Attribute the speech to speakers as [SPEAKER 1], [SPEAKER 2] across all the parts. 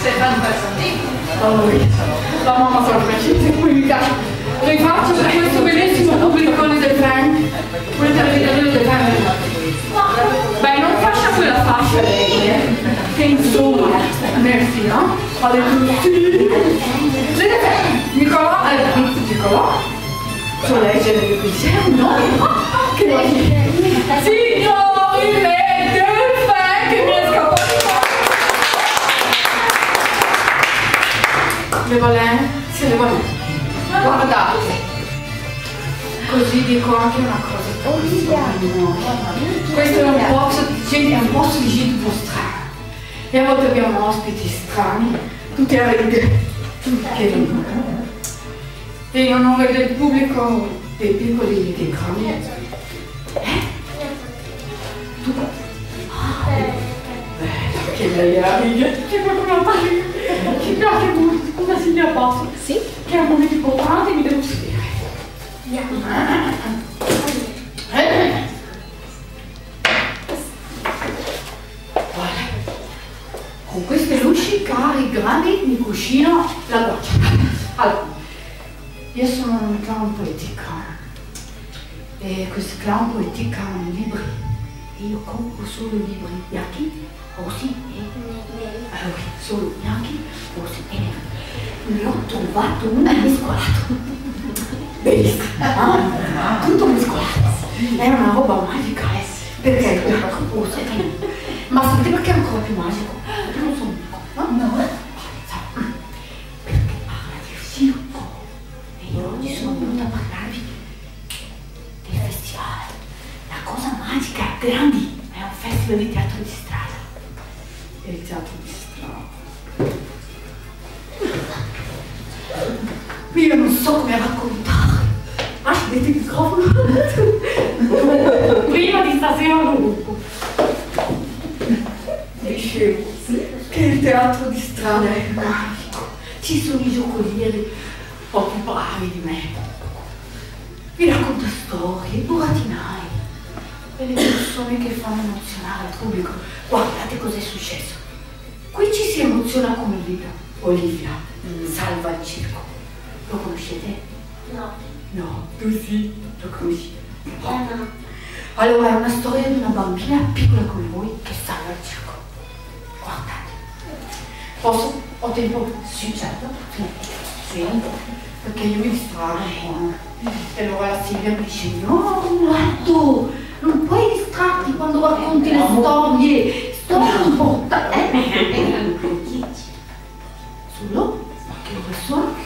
[SPEAKER 1] Stai facendo personalismo?
[SPEAKER 2] La mamma sorprendente, poi mi piace. Rifaccio per questo bellissimo pubblico del Frank. Volete vedere del Frank? Beh, non faccia quella fascia che insomma, merci, no? Ho detto sì. Vedete, Nicolò, so leggere che pensiamo, no? Che vuoi dire? Signori, legge il Frank che mi è scappato. Le Valè? Sì, le Valè. Guardate, così dico anche una cosa. Questo è un posto di gente un po' strano. E a volte abbiamo ospiti strani, tutti a ridere, che ridono. E in onore del pubblico dei piccoli dei crani. Tu? Che meraviglia! C'è proprio una pagina! Ci piace molto, una sigla a basso.
[SPEAKER 3] Sì?
[SPEAKER 2] Che ha momenti importanti mi devo sedere. Guarda, con queste luci cari, grandi, mi cuscino la goccia. Allora, io sono un clown poetica. E questo clown poetica ha un libro. E io compro solo libri bianchi, rossi e allora, solo bianchi, rossi e neri. Ne ho trovato uno mescolato. Bellissimo, tutto mescolato. È una roba magica, perché è bianco, rosso e nero. Ma sapete perché è ancora più magico? Perché non sono bianco, no? Perché parla del circo. E io oggi sono venuta a parlarvi del festival. La cosa magica, grandi, è un festival di teatro di strada. E il teatro di strada. Io non so come raccontare. Metti il microfono. Prima di stasera dopo. Dicevo che il teatro di strada è magico. Ci sono i giocolieri un po' più bravi di me. Vi racconta storie, burattinai. E le persone che fanno emozionare il pubblico. Guardate cos'è successo. Qui ci si emoziona come Olivia. Salva il circo. Lo conoscete?
[SPEAKER 3] No.
[SPEAKER 2] No, tu sì, lo conosci?
[SPEAKER 3] No.
[SPEAKER 2] Allora è una storia di una bambina piccola come voi che salva il circo. Guardate. Posso? Ho tempo? Sì, certo. Sì. Perché io mi distraggo un po'. E allora la Silvia mi dice, no, Muratto, non puoi distrarti quando racconti le storie. Storie importanti. Solo? Ma che ore sono?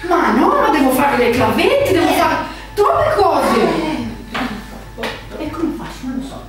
[SPEAKER 2] Ma no, ma devo fare le clavette, devo fare troppe cose. E come faccio? Non lo so.